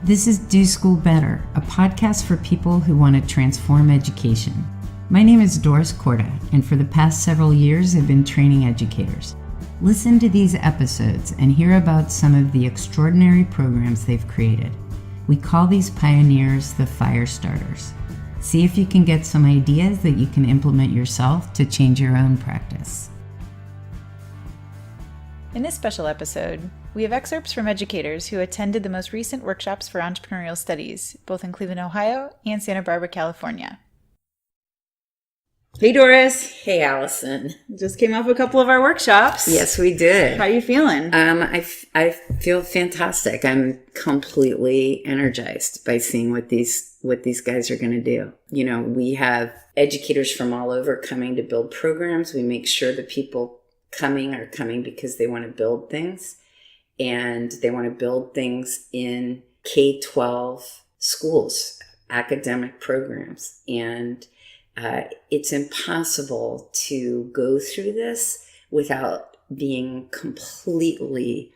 This is Do School Better, a podcast for people who want to transform education. My name is Doris Korda, and for the past several years, I've been training educators. Listen to these episodes and hear about some of the extraordinary programs they've created. We call these pioneers the fire starters. See if you can get some ideas that you can implement yourself to change your own practice. In this special episode, we have excerpts from educators who attended the most recent workshops for Entrepreneurial Studies, both in Cleveland, Ohio and Santa Barbara, California. Hey, Doris. Hey, Allison. Just came off a couple of our workshops. Yes, we did. How are you feeling? I feel fantastic. I'm completely energized by seeing what these guys are going to do. You know, we have educators from all over coming to build programs. We make sure the people coming are coming because they want to build things, and they want to build things in K-12 schools, academic programs. And it's impossible to go through this without being completely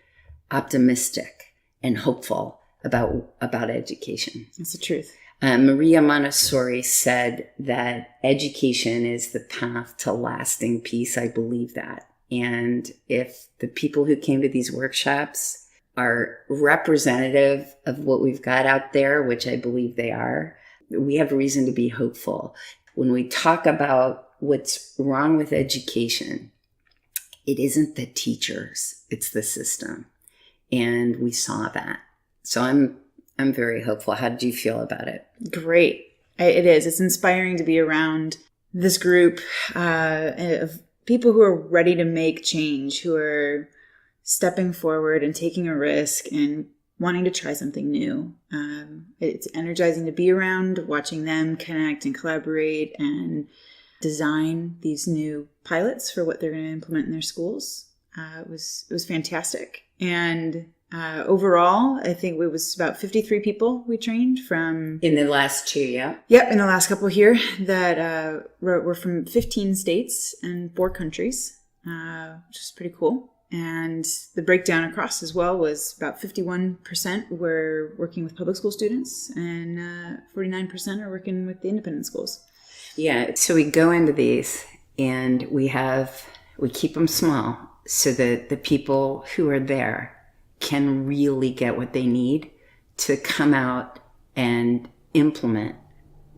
optimistic and hopeful about education. That's the truth. Maria Montessori said that education is the path to lasting peace. I believe that. And if the people who came to these workshops are representative of what we've got out there, which I believe they are, we have reason to be hopeful. When we talk about what's wrong with education, it isn't the teachers, it's the system. And we saw that. So I'm very hopeful. How did you feel about it? Great. It is. It's inspiring to be around this group of people who are ready to make change, who are stepping forward and taking a risk and wanting to try something new. It's energizing to be around, watching them connect and collaborate and design these new pilots for what they're going to implement in their schools. It was fantastic. And overall, I think it was about 53 people we trained from... In the last two, yeah? Yep, in the last couple here that were from 15 states and 4 countries, which is pretty cool. And the breakdown across as well was about 51% were working with public school students and 49% are working with the independent schools. Yeah, so we go into these and we keep them small so that the people who are there can really get what they need to come out and implement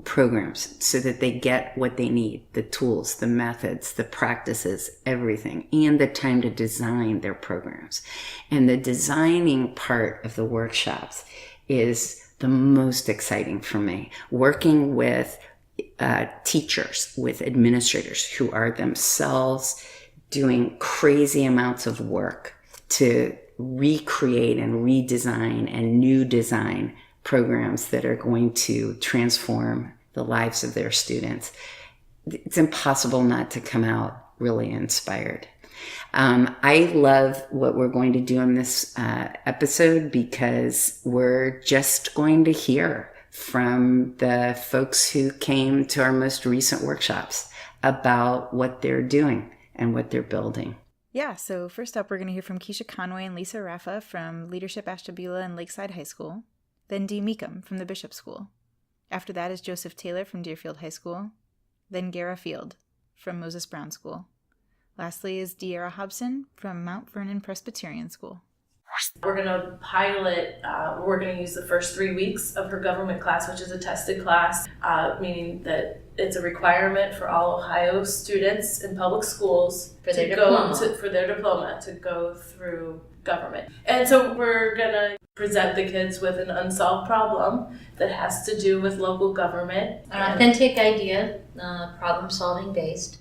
programs so that they get what they need, the tools, the methods, the practices, everything, and the time to design their programs. And the designing part of the workshops is the most exciting for me. Working with teachers, with administrators who are themselves doing crazy amounts of work to recreate and redesign and new design programs that are going to transform the lives of their students. It's impossible not to come out really inspired. I love what we're going to do in this episode because we're just going to hear from the folks who came to our most recent workshops about what they're doing and what they're building. Yeah, so first up, we're going to hear from Keisha Conway and Lisa Raffa from Leadership Ashtabula and Lakeside High School, then Dee Meekum from the Bishop School. After that is Joseph Taylor from Deerfield High School, then Gara Field from Moses Brown School. Lastly is De'Ara Hobson from Mount Vernon Presbyterian School. We're going to pilot, we're going to use the first 3 weeks of her government class, which is a tested class, meaning that it's a requirement for all Ohio students in public schools for their diploma to go through government. And so we're going to present the kids with an unsolved problem that has to do with local government. An authentic idea, problem-solving based,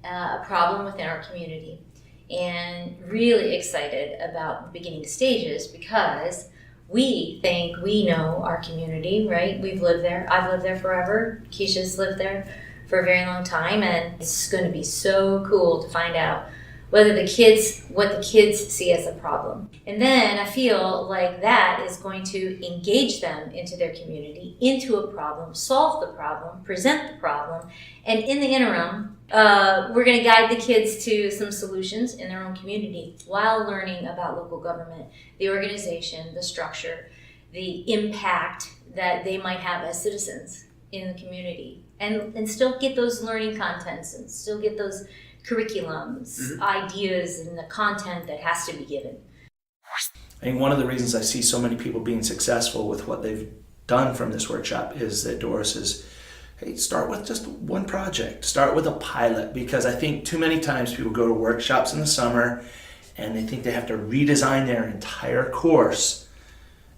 a problem within our community. And really excited about the beginning stages because we think we know our community, right? We've lived there. I've lived there forever. Keisha's lived there for a very long time, and it's going to be so cool to find out what the kids see as a problem. And then I feel like that is going to engage them into their community, into a problem, solve the problem, present the problem, and in the interim, we're going to guide the kids to some solutions in their own community while learning about local government, the organization, the structure, the impact that they might have as citizens in the community, and still get those learning contents and still get those curriculums, ideas, and the content that has to be given. I think one of the reasons I see so many people being successful with what they've done from this workshop is that Doris is, hey, start with just one project. Start with a pilot, because I think too many times people go to workshops in the summer and they think they have to redesign their entire course.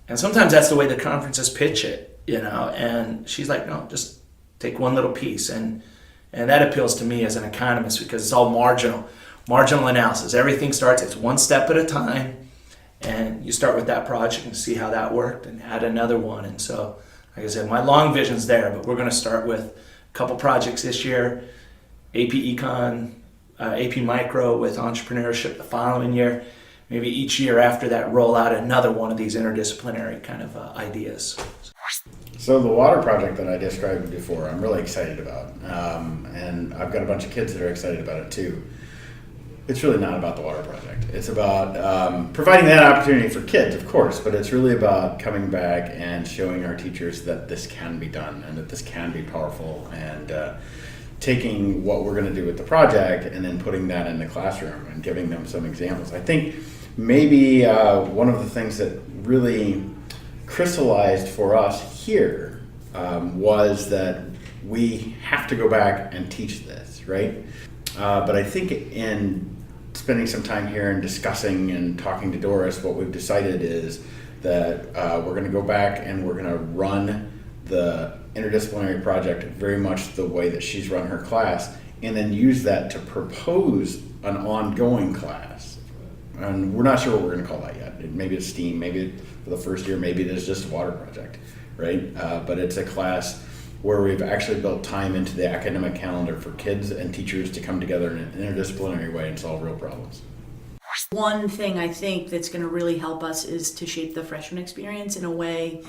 And sometimes that's the way the conferences pitch it, and she's like, no, just take one little piece. And that appeals to me as an economist, because it's all marginal analysis. Everything starts, it's one step at a time. And you start with that project and see how that worked and add another one. And so, like I said, my long vision's there, but we're going to start with a couple projects this year, AP Econ, AP Micro with Entrepreneurship the following year. Maybe each year after that, roll out another one of these interdisciplinary kind of ideas. So the water project that I described before, I'm really excited about. And I've got a bunch of kids that are excited about it too. It's really not about the water project. It's about providing that opportunity for kids, of course, but it's really about coming back and showing our teachers that this can be done and that this can be powerful, and taking what we're going to do with the project and then putting that in the classroom and giving them some examples. I think maybe one of the things that really crystallized for us here was that we have to go back and teach this, right? But I think in spending some time here and discussing and talking to Doris, what we've decided is that we're going to go back and we're going to run the interdisciplinary project very much the way that she's run her class, and then use that to propose an ongoing class. And we're not sure what we're going to call that yet. Maybe it's STEAM, maybe for the first year, maybe it is just a water project, right? But it's a class where we've actually built time into the academic calendar for kids and teachers to come together in an interdisciplinary way and solve real problems. One thing I think that's going to really help us is to shape the freshman experience in a way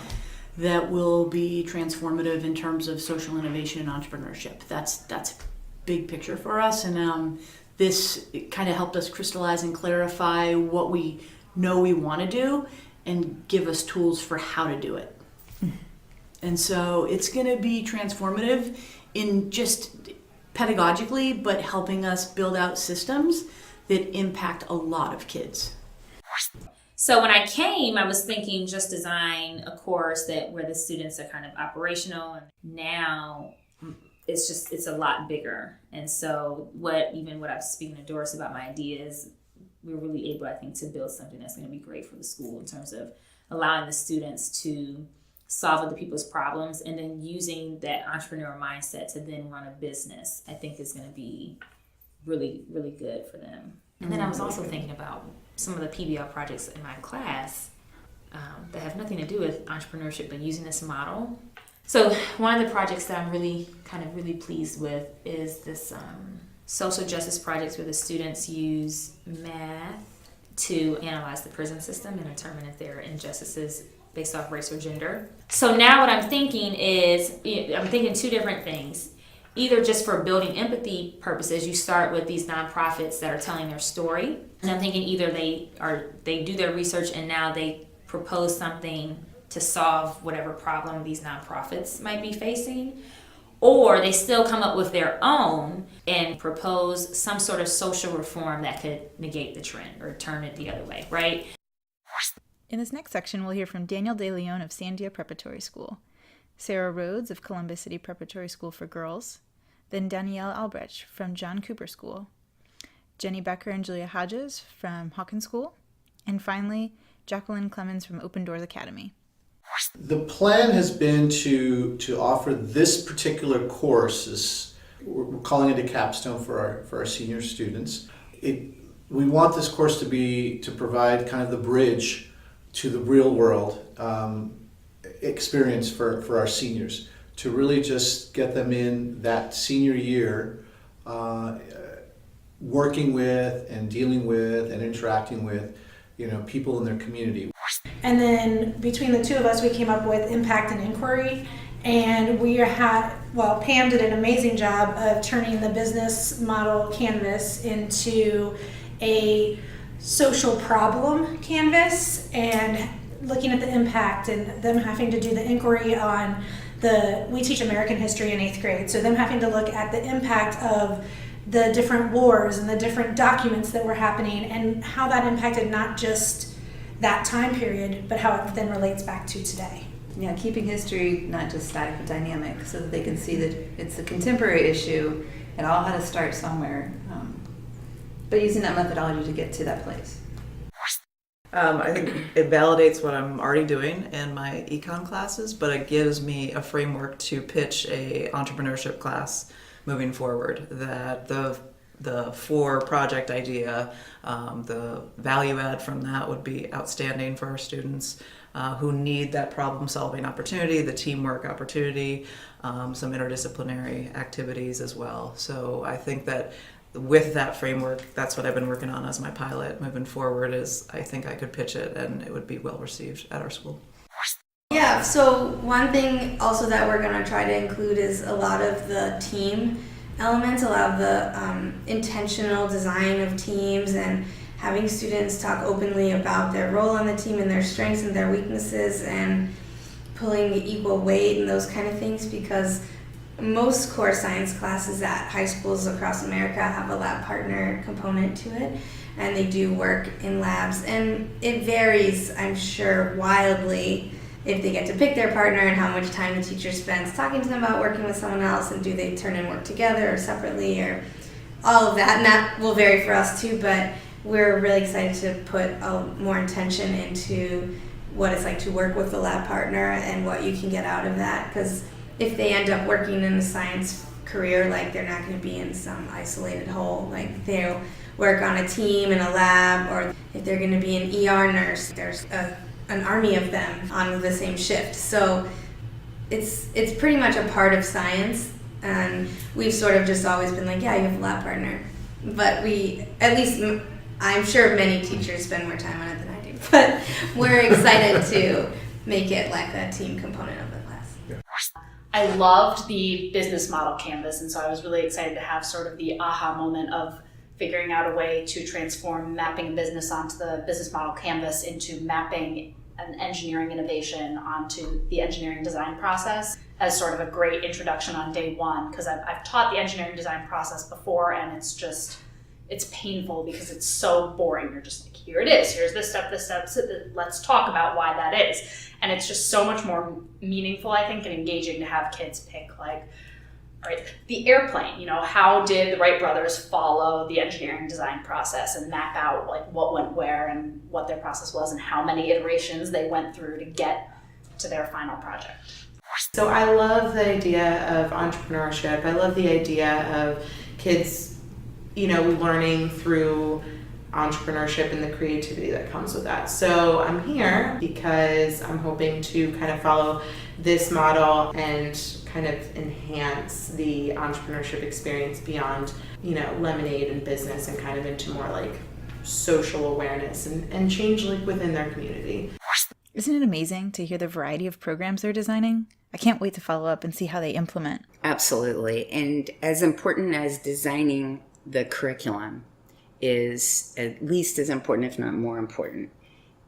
that will be transformative in terms of social innovation and entrepreneurship. That's a big picture for us, and this kind of helped us crystallize and clarify what we know we want to do and give us tools for how to do it. And so it's going to be transformative in just pedagogically, but helping us build out systems that impact a lot of kids. So when I came, I was thinking just design a course where the students are kind of operational. And now it's a lot bigger. And so what I was speaking to Doris about my ideas, we're really able, I think, to build something that's going to be great for the school in terms of allowing the students to solve other people's problems, and then using that entrepreneurial mindset to then run a business, I think is going to be really, really good for them. And then I was also thinking about some of the PBL projects in my class that have nothing to do with entrepreneurship, but using this model. So one of the projects that I'm really pleased with is this social justice projects where the students use math to analyze the prison system and determine if there are injustices based off race or gender. So now what I'm thinking is, I'm thinking two different things. Either just for building empathy purposes, you start with these nonprofits that are telling their story. And I'm thinking either they do their research and now they propose something to solve whatever problem these nonprofits might be facing, or they still come up with their own and propose some sort of social reform that could negate the trend or turn it the other way, right? In this next section, we'll hear from Daniel De Leon of Sandia Preparatory School, Sarah Rhodes of Columbus City Preparatory School for Girls, then Danielle Albrecht from John Cooper School, Jenny Becker and Julia Hodges from Hawkins School, and finally, Jacqueline Clemens from Open Doors Academy. The plan has been to offer this particular course, we're calling it a capstone for our senior students. We want this course to provide kind of the bridge to the real world experience for our seniors, to really just get them in that senior year working with and dealing with and interacting with people in their community. And then between the two of us, we came up with impact and inquiry, and Pam did an amazing job of turning the business model canvas into a social problem canvas, and looking at the impact and them having to do the inquiry on we teach American history in 8th grade, so them having to look at the impact of the different wars and the different documents that were happening and how that impacted not just that time period, but how it then relates back to today. Yeah, keeping history not just static but dynamic, so that they can see that it's a contemporary issue. It all had to start somewhere, but using that methodology to get to that place. I think it validates what I'm already doing in my econ classes, but it gives me a framework to pitch a entrepreneurship class moving forward. That the for project idea, the value add from that would be outstanding for our students who need that problem solving opportunity, the teamwork opportunity, some interdisciplinary activities as well. So I think that with that framework, that's what I've been working on as my pilot moving forward. Is I think I could pitch it and it would be well received at our school. Yeah, so one thing also that we're going to try to include is a lot of the team elements, a lot of the intentional design of teams, and having students talk openly about their role on the team and their strengths and their weaknesses, and pulling equal weight and those kind of things, because most core science classes at high schools across America have a lab partner component to it, and they do work in labs, and it varies, I'm sure, wildly if they get to pick their partner and how much time the teacher spends talking to them about working with someone else, and do they turn in work together or separately, or all of that. And that will vary for us too, but we're really excited to put more intention into what it's like to work with a lab partner and what you can get out of that, because if they end up working in a science career, like, they're not going to be in some isolated hole. Like, they'll work on a team in a lab, or if they're going to be an ER nurse, there's an army of them on the same shift. So it's pretty much a part of science, and we've sort of just always been like, yeah, you have a lab partner. But I'm sure many teachers spend more time on it than I do, but we're excited to make it like a team component of the class. I loved the business model canvas, and so I was really excited to have sort of the aha moment of figuring out a way to transform mapping a business onto the business model canvas into mapping an engineering innovation onto the engineering design process as sort of a great introduction on day one, because I've taught the engineering design process before, and it's painful because it's so boring. You're just like, here it is, here's this step, let's talk about why that is. And it's just so much more meaningful, I think, and engaging to have kids pick, like, all right, the airplane, how did the Wright brothers follow the engineering design process and map out like what went where and what their process was and how many iterations they went through to get to their final project. So I love the idea of entrepreneurship. I love the idea of kids, learning through entrepreneurship and the creativity that comes with that. So I'm here because I'm hoping to kind of follow this model and kind of enhance the entrepreneurship experience beyond, lemonade and business, and kind of into more like social awareness and change like within their community. Isn't it amazing to hear the variety of programs they're designing? I can't wait to follow up and see how they implement. Absolutely. And as important as designing the curriculum is, at least as important, if not more important,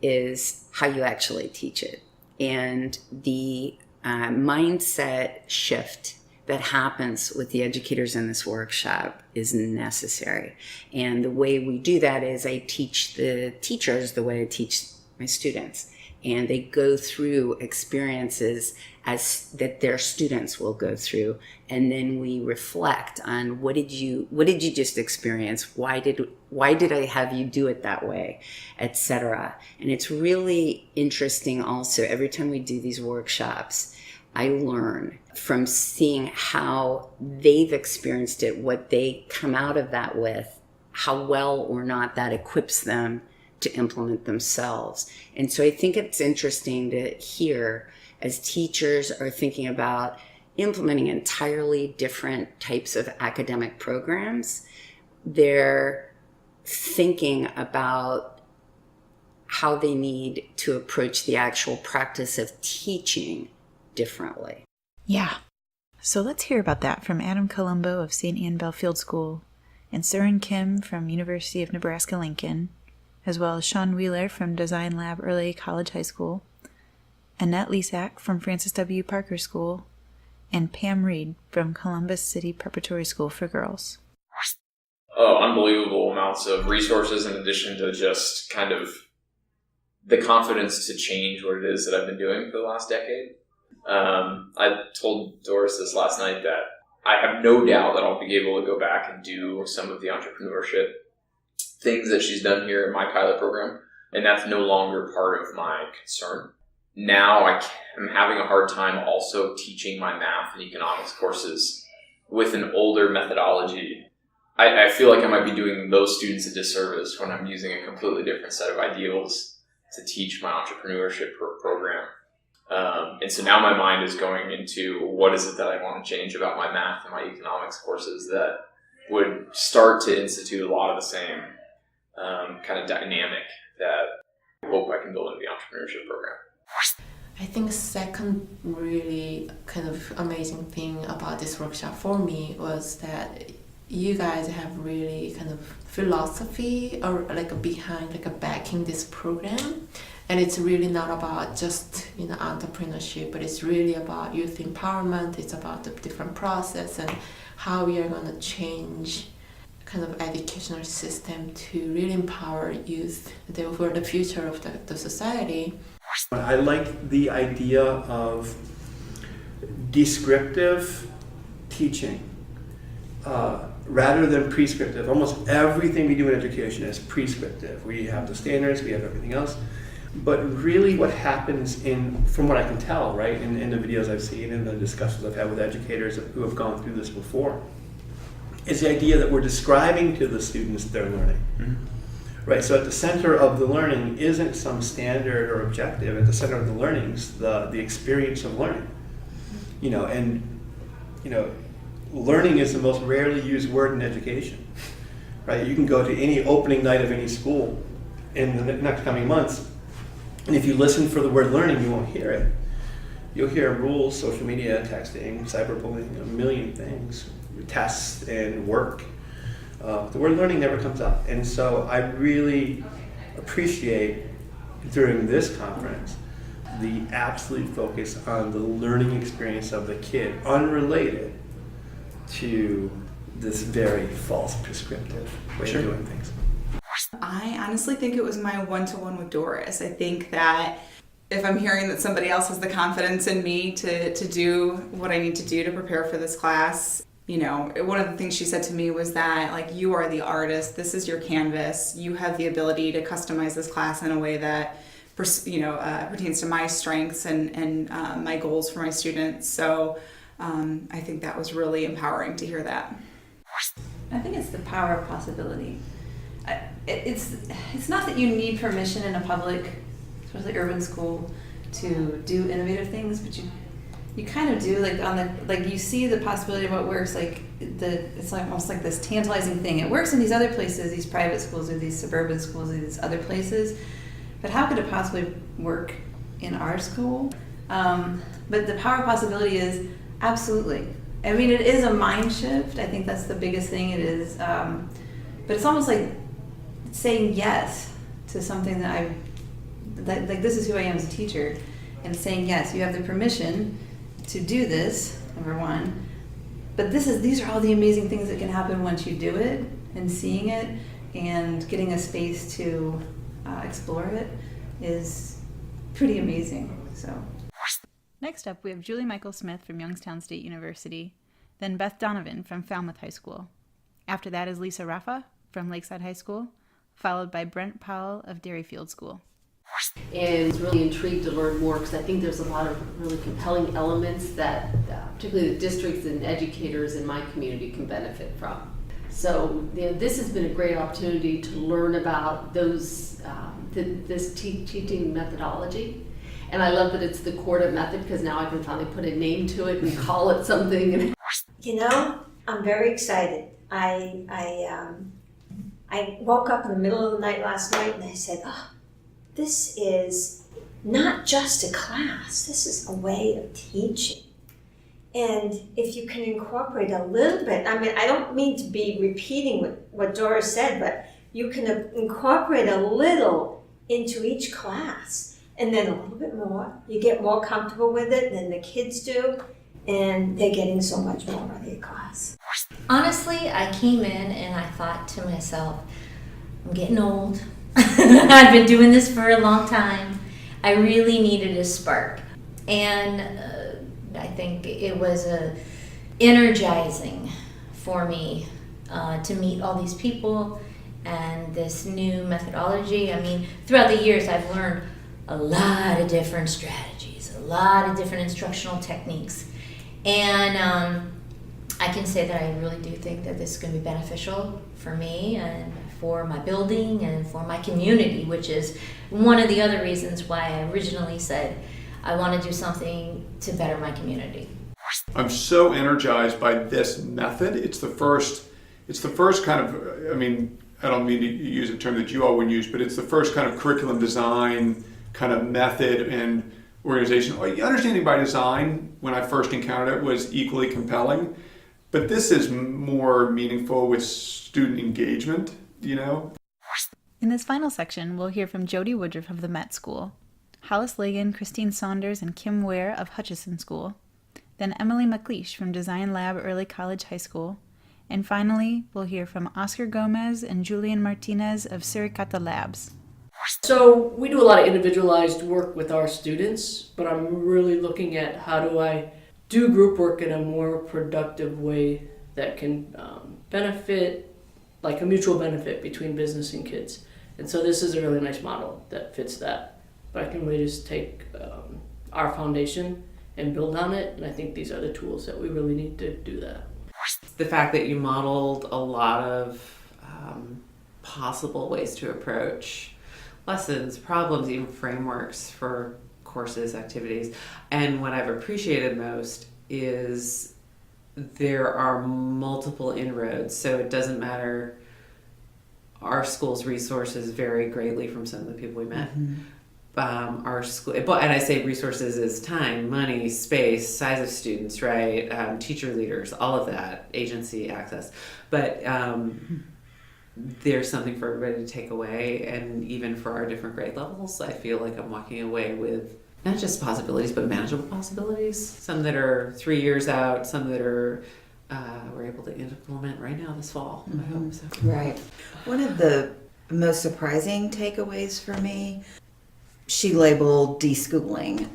is how you actually teach it. And the mindset shift that happens with the educators in this workshop is necessary. And the way we do that is I teach the teachers the way I teach my students. And they go through experiences that their students will go through, and then we reflect on what did you just experience? Why did I have you do it that way, etc. And it's really interesting. Also, every time we do these workshops, I learn from seeing how they've experienced it, what they come out of that with, how well or not that equips them to implement themselves. And so I think it's interesting to hear, as teachers are thinking about implementing entirely different types of academic programs, they're thinking about how they need to approach the actual practice of teaching differently. Yeah. So let's hear about that from Adam Colombo of St. Anne Belfield School and Surin Kim from University of Nebraska-Lincoln, as well as Sean Wheeler from Design Lab Early College High School, Annette Lisak from Francis W. Parker School, and Pam Reed from Columbus City Preparatory School for Girls. Unbelievable amounts of resources in addition to just kind of the confidence to change what it is that I've been doing for the last decade. I told Doris this last night that I have no doubt that I'll be able to go back and do some of the entrepreneurship things that she's done here in my pilot program, and that's no longer part of my concern. Now I am having a hard time also teaching my math and economics courses with an older methodology. I feel like I might be doing those students a disservice when I'm using a completely different set of ideals to teach my entrepreneurship program. And so now my mind is going into what is it that I want to change about my math and my economics courses that would start to institute a lot of the same kind of dynamic that I hope I can build into the entrepreneurship program. I think the second really kind of amazing thing about this workshop for me was that you guys have really kind of philosophy or like a behind, like a backing this program. And it's really not about just, entrepreneurship, but it's really about youth empowerment. It's about the different process and how we are going to change kind of educational system to really empower youth for the future of the society. I like the idea of descriptive teaching rather than prescriptive. Almost everything we do in education is prescriptive. We have the standards, we have everything else. But really what happens from what I can tell, right, in the videos I've seen and the discussions I've had with educators who have gone through this before, is the idea that we're describing to the students their learning. Mm-hmm. Right, so at the center of the learning isn't some standard or objective. At the center of the learning is the experience of learning. Learning is the most rarely used word in education. Right, you can go to any opening night of any school in the next coming months, and if you listen for the word learning, you won't hear it. You'll hear rules, social media, texting, cyberbullying, a million things, tests and work. The word learning never comes up. And so I really appreciate during this conference the absolute focus on the learning experience of the kid, unrelated to this very false prescriptive way of doing things. I honestly think it was my one-to-one with Doris. I think that if I'm hearing that somebody else has the confidence in me to do what I need to do to prepare for this class, one of the things she said to me was that, like, you are the artist, this is your canvas, you have the ability to customize this class in a way that pertains to my strengths and my goals for my students. So I think that was really empowering to hear that. I think it's the power of possibility. It's not that you need permission in a public, especially urban school, to do innovative things, but you kind of do, you see the possibility of what works, it's like almost like this tantalizing thing. It works in these other places, these private schools or these suburban schools or these other places, but how could it possibly work in our school? But the power of possibility is absolutely. I mean, it is a mind shift. I think that's the biggest thing. It is, but it's almost like saying yes to something that this is who I am as a teacher, and saying yes. You have the permission to do this, number one, but these are all the amazing things that can happen once you do it, and seeing it and getting a space to explore it is pretty amazing. So next up, we have Julie Michael Smith from Youngstown State University, then Beth Donovan from Falmouth High School. After that is Lisa Raffa from Lakeside High School, followed by Brent Powell of Dairyfield School. And was really intrigued to learn more because I think there's a lot of really compelling elements that particularly the districts and educators in my community can benefit from. So this has been a great opportunity to learn about this teaching methodology. And I love that it's the Korda Method because now I can finally put a name to it and call it something. I'm very excited. I woke up in the middle of the night last night and I said, this is not just a class, this is a way of teaching. And if you can incorporate a little bit, I don't mean to be repeating what Doris said, but you can incorporate a little into each class, and then a little bit more. You get more comfortable with it than the kids do, and they're getting so much more out of your class. Honestly, I came in and I thought to myself, I'm getting old. I've been doing this for a long time. I really needed a spark. And I think it was energizing for me to meet all these people and this new methodology. I mean, throughout the years, I've learned a lot of different strategies, a lot of different instructional techniques. And I can say that I really do think that this is going to be beneficial for me and for my building and for my community, which is one of the other reasons why I originally said I want to do something to better my community. I'm so energized by this method. It's the first kind of, I mean, I don't mean to use a term that you all would use, but it's the first kind of curriculum design kind of method and organization. Understanding by design, when I first encountered it, was equally compelling, but this is more meaningful with student engagement, you know? In this final section, we'll hear from Jody Woodruff of the Met School, Hollis Lagan, Christine Saunders, and Kim Ware of Hutchison School, then Emily McLeish from Design Lab Early College High School, and finally, we'll hear from Oscar Gomez and Julian Martinez of Suricata Labs. So we do a lot of individualized work with our students, but I'm really looking at how do I do group work in a more productive way that can benefit, like a mutual benefit between business and kids. And so this is a really nice model that fits that. But I can really just take our foundation and build on it, and I think these are the tools that we really need to do that. The fact that you modeled a lot of possible ways to approach lessons, problems, even frameworks for courses, activities. And what I've appreciated most is there are multiple inroads, so it doesn't matter. Our school's resources vary greatly from some of the people we met. Our school, and I say resources is time, money, space, size of students, right? Teacher leaders, all of that, agency access. But there's something for everybody to take away, and even for our different grade levels, I feel like I'm walking away with not just possibilities, but manageable possibilities. Some that are 3 years out, some that are we're able to implement right now this fall. I hope so. Right. One of the most surprising takeaways for me, she labeled deschooling.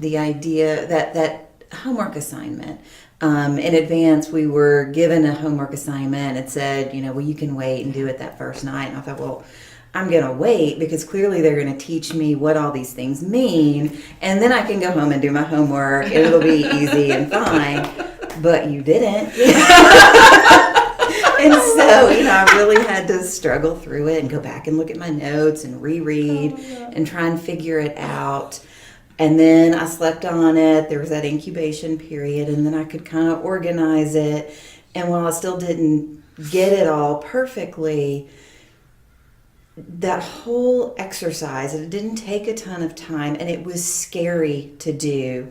The idea that homework assignment. In advance, we were given a homework assignment. It said, well, you can wait and do it that first night. And I thought, well, I'm going to wait because clearly they're going to teach me what all these things mean. And then I can go home and do my homework. And it'll be easy and fine. But you didn't. And so, I really had to struggle through it and go back and look at my notes and reread and try and figure it out. And then I slept on it. There was that incubation period, and then I could kind of organize it. And while I still didn't get it all perfectly, that whole exercise, it didn't take a ton of time, and it was scary to do,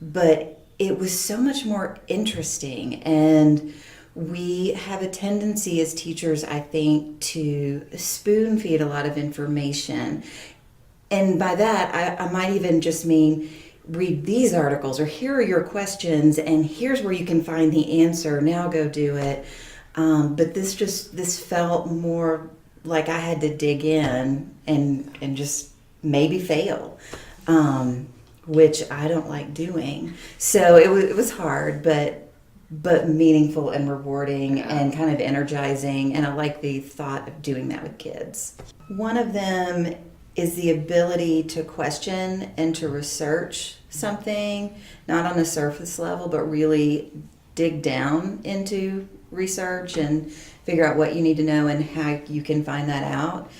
but it was so much more interesting. And we have a tendency as teachers, I think, to spoon feed a lot of information. And by that, I might even just mean read these articles, or here are your questions, and here's where you can find the answer. Now go do it. But this felt more like I had to dig in and just maybe fail, which I don't like doing. So it was hard, but meaningful and rewarding and kind of energizing. And I like the thought of doing that with kids. One of them is the ability to question and to research something, not on a surface level, but really dig down into research and figure out what you need to know and how you can find that out.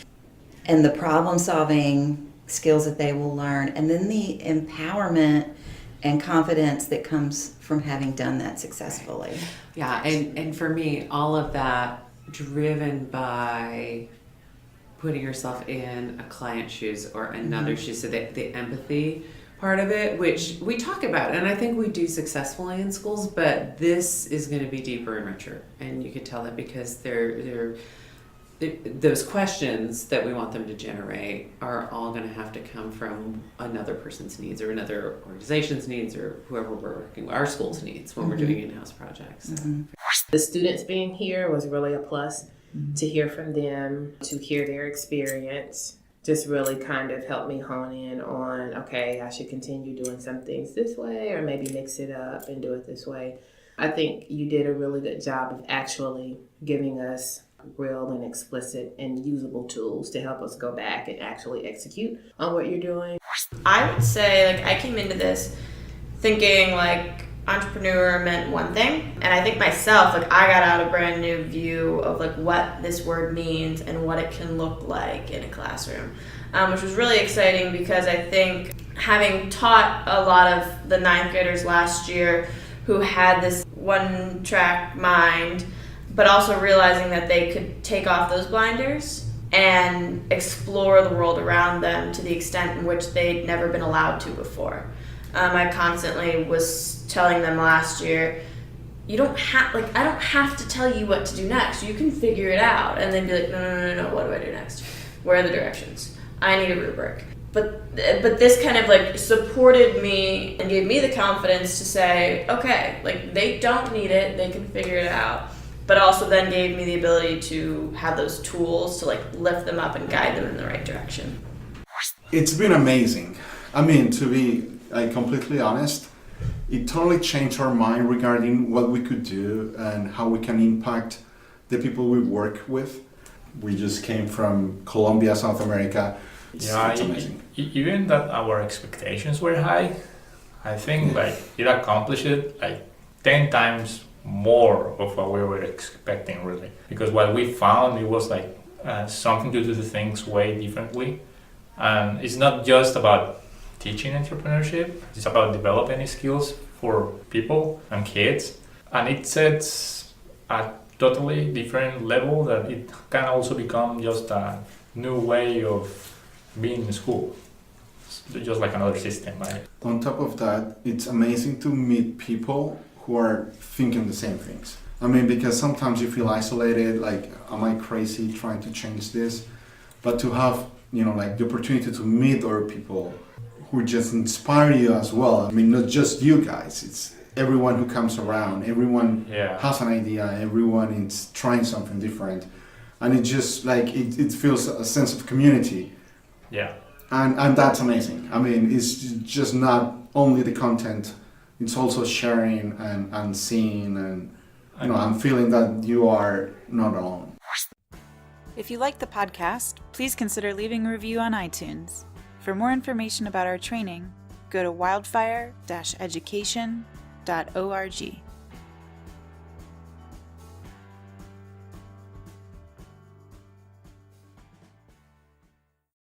And the problem solving skills that they will learn. And then the empowerment and confidence that comes from having done that successfully. Yeah, and for me, all of that driven by putting yourself in a client's shoes or another shoes, so that the empathy part of it, which we talk about, and I think we do successfully in schools, but this is going to be deeper and richer, and you could tell that because those questions that we want them to generate are all going to have to come from another person's needs or another organization's needs or whoever we're working with, our school's needs when we're doing in-house projects. The students being here was really a plus. To hear from them, to hear their experience, just really kind of helped me hone in on, okay, I should continue doing some things this way or maybe mix it up and do it this way. I think you did a really good job of actually giving us real and explicit and usable tools to help us go back and actually execute on what you're doing. I would say, like, I came into this thinking, like, entrepreneur meant one thing, and I think myself, like, I got out a brand new view of, like, what this word means and what it can look like in a classroom, which was really exciting because I think having taught a lot of the 9th graders last year who had this one-track mind, but also realizing that they could take off those blinders and explore the world around them to the extent in which they'd never been allowed to before. I constantly was telling them last year, I don't have to tell you what to do next. You can figure it out. And they'd be like, no, what do I do next? Where are the directions? I need a rubric. But this kind of like supported me and gave me the confidence to say, okay, like they don't need it, they can figure it out. But also then gave me the ability to have those tools to like lift them up and guide them in the right direction. It's been amazing. I mean, to be completely honest, it totally changed our mind regarding what we could do and how we can impact the people we work with. We just came from Colombia, South America. It's amazing. Even that our expectations were high, I think like it accomplished it like 10 times more of what we were expecting, really. Because what we found, it was like something to do the things way differently. And it's not just about teaching entrepreneurship, it's about developing skills for people and kids. And it sets a totally different level that it can also become just a new way of being in school. It's just like another system, right? On top of that, it's amazing to meet people who are thinking the same things. I mean, because sometimes you feel isolated, like, am I crazy trying to change this? But to have, like the opportunity to meet other people who just inspire you as well. I mean, not just you guys, it's everyone who comes around, everyone has an idea, everyone is trying something different. And it just like, it feels a sense of community. Yeah. And that's amazing. I mean, it's just not only the content, it's also sharing and seeing and, I'm feeling that you are not alone. If you like the podcast, please consider leaving a review on iTunes. For more information about our training, go to wildfire-education.org.